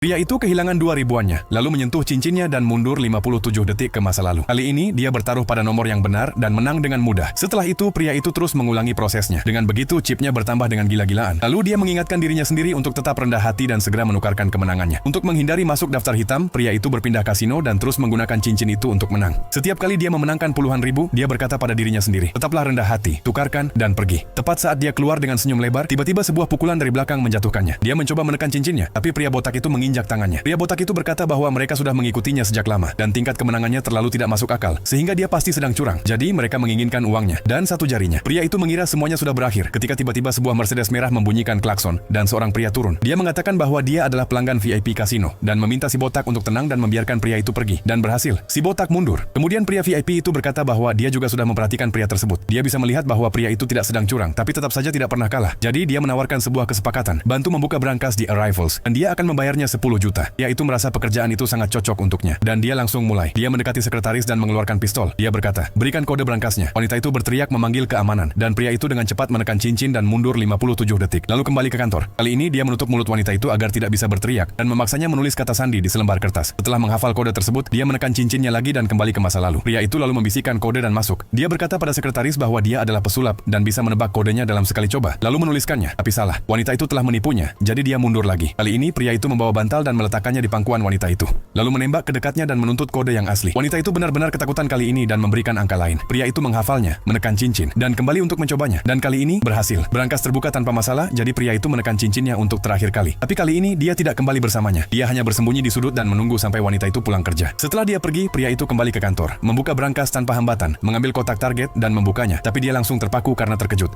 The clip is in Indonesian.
Pria itu kehilangan 2 ribuannya, lalu menyentuh cincinnya dan mundur 57 detik ke masa lalu. Kali ini, dia bertaruh pada nomor yang benar dan menang dengan mudah. Setelah itu, pria itu terus mengulangi prosesnya. Dengan begitu, chipnya bertambah dengan gila-gilaan. Lalu dia mengingatkan dirinya sendiri untuk tetap rendah hati dan segera menukarkan kemenangannya. Untuk menghindari masuk daftar hitam, pria itu berpindah kasino dan terus menggunakan cincin itu untuk menang. Setiap kali dia memenangkan puluhan ribu, dia berkata pada dirinya sendiri, tetaplah rendah hati, tukarkan, dan pergi. Tepat saat dia keluar dengan senyum lebar, tiba-tiba sebuah pukulan dari belakang menjatuhkannya. Dia mencoba menekan cincinnya, tapi pria botak itu menginjak tangannya. Pria botak itu berkata bahwa mereka sudah mengikutinya sejak lama, dan tingkat kemenangannya terlalu tidak masuk akal, sehingga dia pasti sedang curang. Jadi mereka menginginkan uangnya, dan satu jarinya. Pria itu mengira semuanya sudah berakhir, ketika tiba-tiba sebuah Mercedes merah membunyikan klakson, dan seorang pria turun. Dia mengatakan bahwa dia adalah pelanggan VIP kasino, dan meminta si botak untuk tenang dan membiarkan pria itu pergi. Dan berhasil, si botak mundur. Kemudian pria VIP itu berkata bahwa dia juga sudah memperhatikan pria tersebut. Dia bisa melihat bahwa pria itu tidak sedang curang, tapi tetap saja tidak pernah kalah. Jadi dia menawarkan sebuah kesepakatan, bantu membuka brankas di Arrivals, dan dia akan membayarnya 10 juta. Dia itu merasa pekerjaan itu sangat cocok untuknya, dan dia langsung mulai. Dia mendekati sekretaris dan mengeluarkan pistol. Dia berkata, berikan kode brankasnya. Wanita itu berteriak memanggil keamanan, dan pria itu dengan cepat menekan cincin dan mundur 57 detik, lalu kembali ke kantor. Kali ini dia menutup mulut wanita itu agar tidak bisa berteriak, dan memaksanya menulis kata sandi di selembar kertas. Setelah menghafal kode tersebut, dia menekan cincinnya lagi dan kembali ke masa lalu. Pria itu lalu membisikkan kode dan masuk. Dia berkata pada sekretaris bahwa dia adalah pesulap dan bisa menebak kodenya dalam sekali coba, lalu menuliskannya, tapi salah. Wanita itu telah menipunya, jadi dia mundur lagi. Kali ini pria itu membawa bantal dan meletakkannya di pangkuan wanita itu, lalu menembak ke dekatnya dan menuntut kode yang asli. Wanita itu benar-benar ketakutan kali ini dan memberikan angka lain. Pria itu menghafalnya, menekan cincin, dan kembali untuk mencobanya. Dan kali ini berhasil. Brankas terbuka tanpa masalah, jadi pria itu menekan cincinnya untuk terakhir kali. Tapi kali ini dia tidak kembali bersamanya. Dia hanya bersembunyi di sudut dan menunggu sampai wanita itu pulang kerja. Setelah dia pergi, pria itu kembali ke kantor, membuka brankas tanpa hambatan, mengambil kotak target dan membukanya. Tapi dia langsung terpaku karena terkejut.